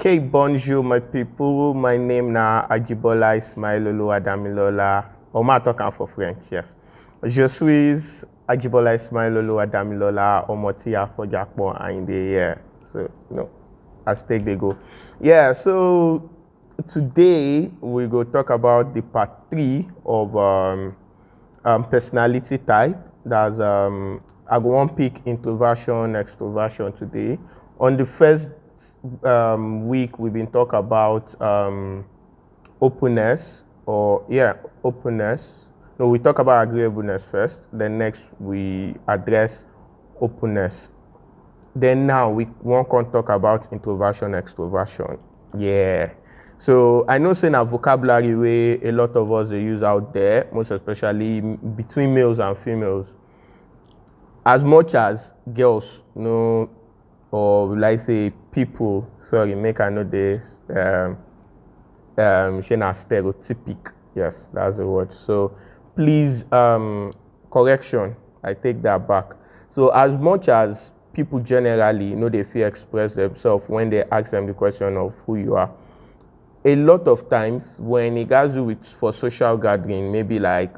Okay, bonjour my people. My name na Ajibola Ismailolo Adamilola. Or ma talking for French, yes. Je suis Ajibola Ismailolo Adamilola Omotia for Jackpot and the year. So, as take they go. Yeah, so today we go talk about the part 3 of personality type. That's I go one pick introversion, extroversion today. On the first week, we've been talking about openness, openness. No, we talk about agreeableness first. Then next we address openness. Then now we won't talk about introversion, extroversion. Yeah. So I know saying a vocabulary way a lot of us they use out there, most especially between males and females. As much as girls know, or will I say people, sorry, make I know this, stereotypic. Yes, that's the word. So please, correction, I take that back. So as much as people generally they fear express themselves when they ask them the question of who you are, a lot of times when it has to do with for social gathering, maybe like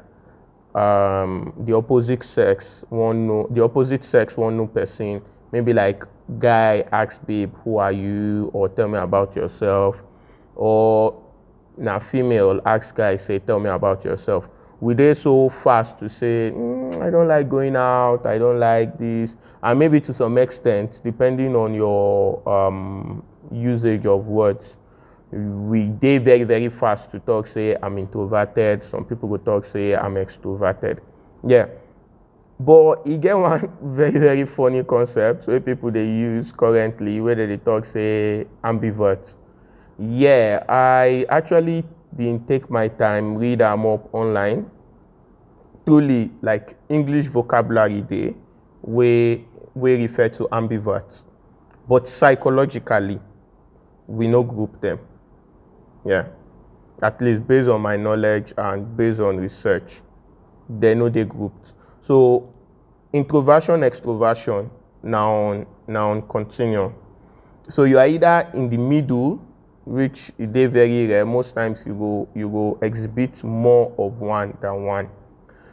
the opposite sex one know person, maybe like guy asks babe who are you, or tell me about yourself, or now female asks guy say tell me about yourself. We dey so fast to say I don't like going out, I don't like this, and maybe to some extent depending on your usage of words, we dey very very fast to talk say I'm introverted. Some people go talk say I'm extroverted. Yeah, but e get one very very funny concept wey people dey use currently where they talk say ambiverts. Yeah, I actually been take my time read am up online. Truly, like English vocabulary day we refer to ambiverts, but psychologically we no group them. Yeah, at least based on my knowledge and based on research, they know they grouped. So introversion, extroversion now on continuum. So you are either in the middle, which they very rare. Most times you go exhibit more of one than one.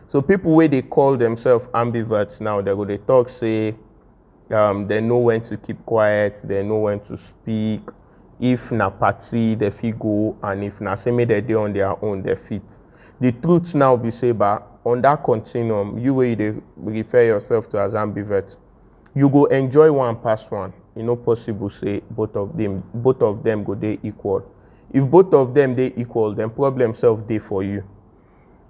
So people where they call themselves ambiverts now, they talk say they know when to keep quiet, they know when to speak. If na party, they fit go, and if na say they do on their own, they fit. The truth now be say, but on that continuum, you where they refer yourself to as ambivert, you go enjoy one past one. Possible say both of them go they equal. If both of them they equal, then problem self they for you.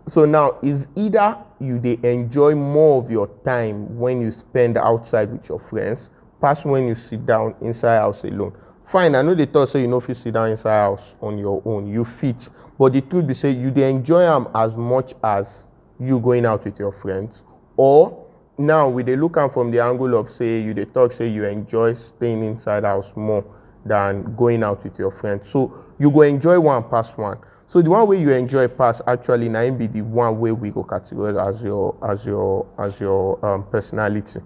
So now is either you they enjoy more of your time when you spend outside with your friends, past when you sit down inside house alone. Fine, I know they thought say if you sit down inside house on your own, you fit. But the truth be say you they enjoy them as much as you going out with your friends. Or now we they look at from the angle of say you they talk say you enjoy staying inside house more than going out with your friends. So you go enjoy one past one. So the one way you enjoy past actually now be the one way we go categorize as your personality.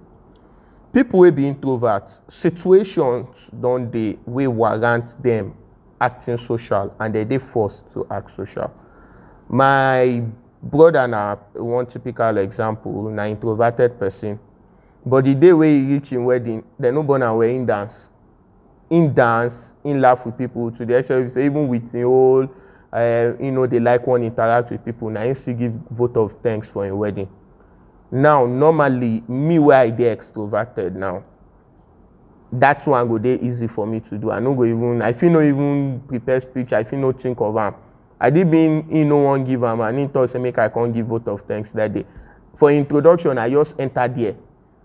People will be introverts. Situations don't they we warrant them acting social, and they forced to act social. My brother na one typical example, na introverted person. But the day where he reach in wedding, they no born and in dance. In laugh with people to the extent say even with the whole they like one interact with people. Now he still give vote of thanks for a wedding. Now normally me where I dey extroverted now, that one go dey easy for me to do. I feel no even prepare speech, I feel no think of am. I did been no one give am, and he thought say make I can't give vote of thanks that day. For introduction, I just enter there.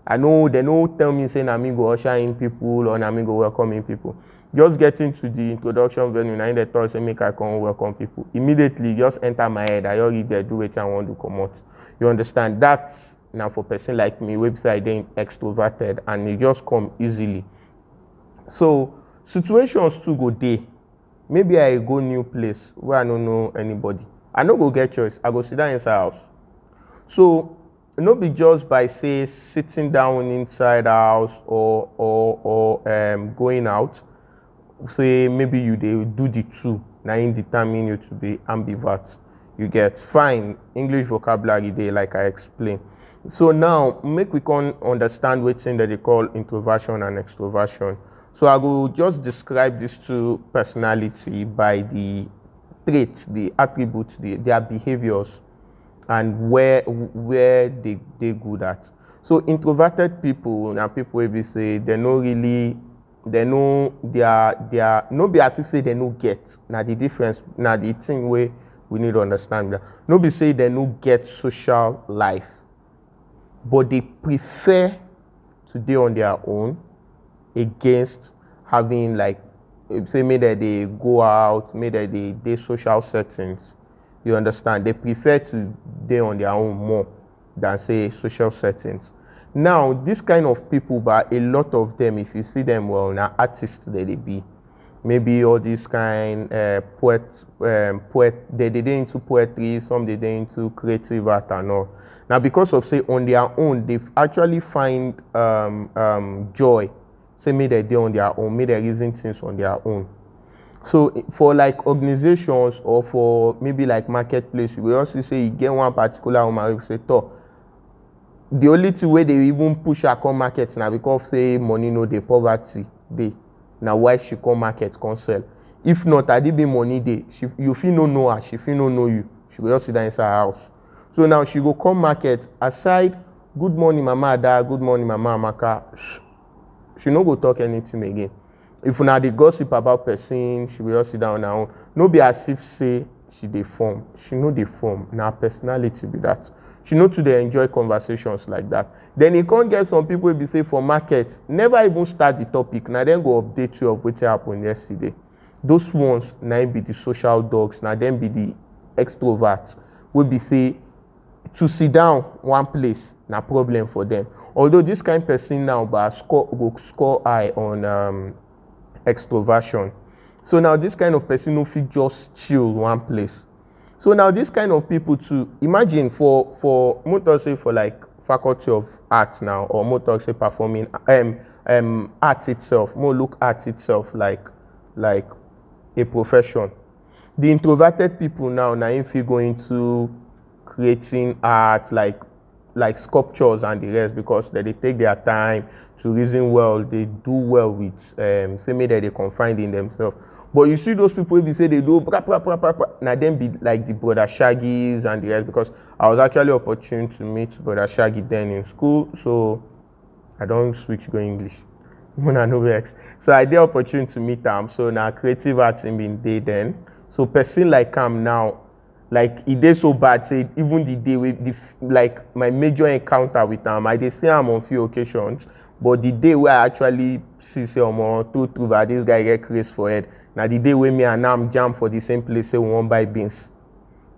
I know they no tell me say na me go usher in people or na me go welcome in people. Just getting to the introduction venue, now they thought say make I come welcome people. Immediately just enter my head. I already there do what I want to come out. You understand? That's now for person like me, website then extroverted, and it just come easily. So situations too go day. Maybe I go new place where I don't know anybody. I no go get choice. I go sit down inside house. So no be just by say sitting down inside house or going out. say maybe you dey do the two, na im determine you to be ambivert. You get fine English vocabulary dey like I explain. So now make we come understand wetin dem dey call introversion and extroversion. So I go just describe these two personality by the traits, the attributes, their behaviors, and where they good at. So introverted people na people wey be say they no really, they no their no be as if say they no get. Na the difference, na the thing wey we need to understand. No be say they no get social life, but they prefer to dey on their own against having like say make they go out, make they dey social settings. You understand? They prefer to dey on their own more than say social settings. Now this kind of people, but a lot of them, if you see them well, now artists that they be. Maybe all this kind poet they dey into poetry, some they dey into creative art and all. Now because of say on their own, they've actually find joy. Say make they dey on their own, make they reason things on their own. So for like organizations or for maybe like marketplace, you will also say you get one particular woman who say, the only thing way they even push her come market now because say money no dey, poverty dey. Now why she come market come sell? If not, I did be money dey. You feel no know her, she feel no know you. She will just sit down inside her house. So now she go come market. Aside, good morning, Mama Ada, good morning, Mama Amaka. She no go talk anything again. If una dey gossip about person, she will just sit down on her own. No be as if say she dey form. She no dey form. Na her personality be that. She no too dey enjoy conversations like that. Then you can't get some people be say for market, never even start the topic. Now then go update you of what happened yesterday. Those ones now be the social dogs. Now then be the extroverts. Will be say to sit down one place, na problem for them. Although this kind of person now but score high on extroversion. So now this kind of person no fit just chill one place. So now this kind of people too, imagine for motor say for like faculty of arts now, or motor say performing art itself, more look art itself like a profession. The introverted people now if you go into creating art like sculptures and the rest, because they take their time to reason well, they do well with say maybe they confine in themselves. But you see those people be say they do now then be like the brother Shaggies and the rest, because I was actually opportune to meet brother Shaggy then in school, so I don't switch go English. So I did opportune to meet them. So now creative arts in being day then. So person like him now, like it is so bad. Say even the day with like my major encounter with him, I did see him on few occasions. But the day where I actually see say true that this guy get crazy for head. Now the day where me and I'm jam for the same place, say we won't buy beans.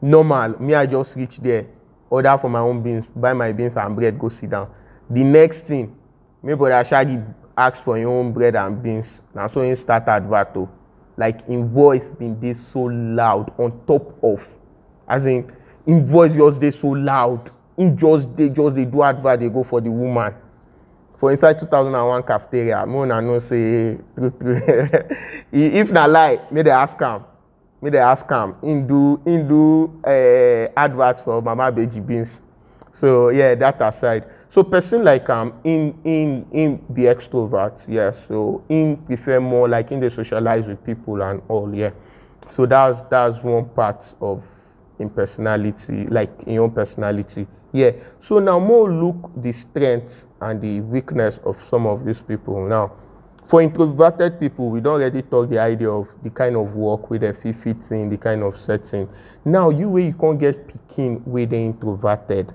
Normal, me I just reach there, order for my own beans, buy my beans and bread, go sit down. The next thing, me brother Shaggy ask for your own bread and beans. Now so he start advert. Like in voice been dey so loud on top of, as in voice just dey so loud. In just they do advert, they go for the woman. For inside 2001 cafeteria, me una know say true. If na lie, may they ask him. In do adverts for Mama Beji beans. So yeah, that aside. So person like in be extrovert, yes. So in prefer more like in the socialize with people and all, yeah. So that's one part of in personality, like in your personality. Yeah. So now more look the strengths and the weakness of some of these people. Now, for introverted people, we don't already talk the idea of the kind of work where they fit in, the kind of setting. Now, you can't get picking where they introverted.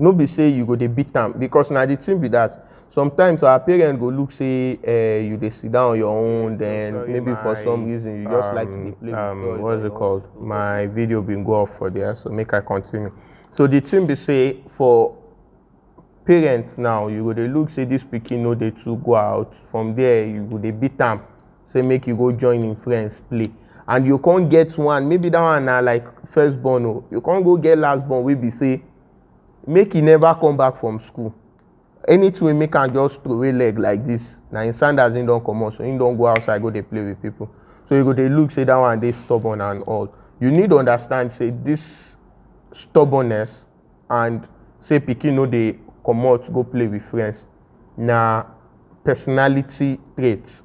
No be say you go dey beat them, because now the thing be that sometimes our parents go look say you dey sit down on your own, then sorry, maybe for some reason you just like to dey play with what's it called? My video been go off for there, so make I continue. So the thing be say for parents now, you go dey look say this pikin no dey too go out. From there you go dey beat them, say make you go join in friends play, and you can't get one. Maybe that one na like firstborn, you can't go get lastborn wey be say make he never come back from school. anything wey make am just throw away leg like this, na im sandals im don comot, so im don go outside go dey play with people. So you go dey look say that one dey stubborn and all. You need to understand say this stubbornness and say pikin no dey comot go play with friends na personality trait.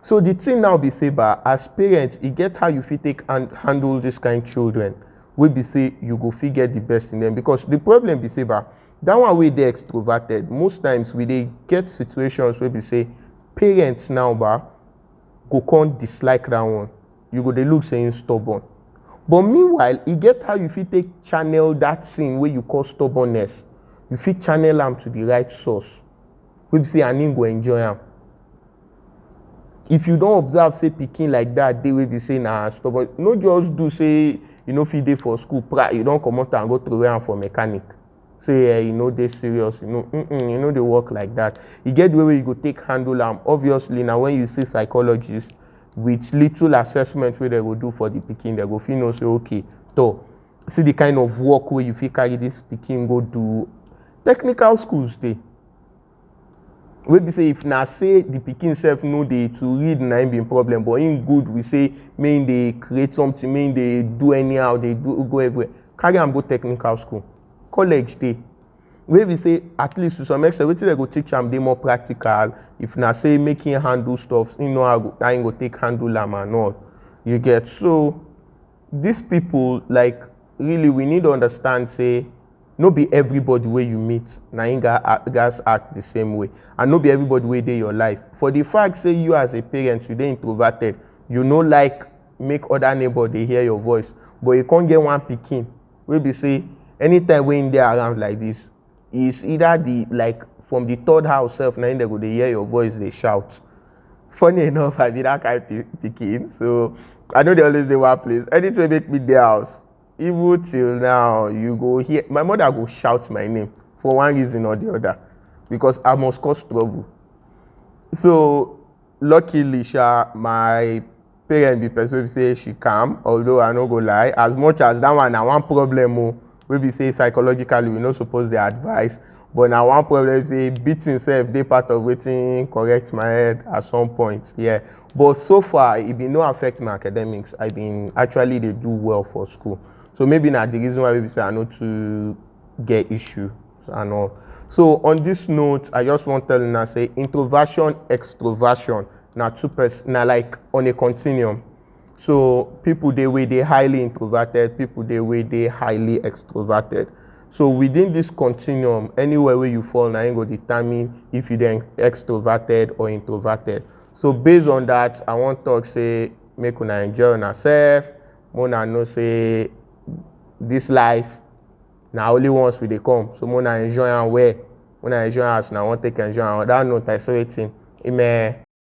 So the thing now be say ba as parents, e get how you fit take handle this kind children wey be say you go fit get the best in them. Because the problem be say ba that one wey dey extroverted, most times we dey get situations wey be say parents now ba go come dislike that one. You go dey look say im stubborn. But meanwhile, e get how you fit take channel that thing wey you call stubbornness. You fit channel am to the right source wey be say and im go enjoy am. If you don observe say pikin like that dey wey be say na stubborn, no just do say you no fit dey for school, you don comot am go throway am for mechanic. Say you no dey serious, you no dey work like that. E get the way wey you go take handle am. Obviously, na when you see psychologist with little assessment wey dem go do for the pikin, dem go fit know say okay, see the kind of work wey you fit carry this pikin go do. Technical schools dey wey be say if na say the pikin sef no dey to read na im be problem, but im good we say make im dey create something, make im dey do anyhow, dey do go everywhere, carry am go technical school. College dey wey be say at least to some extent wetin dem go teach am dey more practical. If na say make im handle stuff, im know how im go take handle am and all. You get? So these people, like, really we need to understand say no be everybody wey you meet na im gats act the same way, and no be everybody wey dey your life. For the fact say you as a parent you dey introverted, you no like make other neighbor dey hear your voice, but you come get one pikin wey be say anytime wey im dey around like this, is either the like from the third house sef na im dey go dey hear your voice dey shout. Funny enough, I be that kind pikin, so I no dey always dey one place. Anything wey make me dey house, even till now, you go hear my mother go shout my name for one reason or the other, because I must cause trouble. So luckily my parent be person wey say she calm, although I no go lie, as much as that one na one problem wey be say psychologically we no suppose dey advise, but na one problem wey be say beating sef dey part of wetin correct my head at some point. Yeah, but so far e bin no affect my academics. I been actually dey do well for school. So maybe na the reason why we say I no too get issues and all. So on this note, I just want to tell you say introversion, extroversion na na like on a continuum. So people dey wey dey highly introverted, people dey wey dey highly extroverted. So within this continuum, anywhere where you fall, na im go determine if you dey extroverted or introverted. So based on that, I want talk say make una enjoy una sef. Una know say this life na only once we dey come, so una enjoy am well. Una enjoy as una wan take enjoy am. On that note, I say wetin, amen.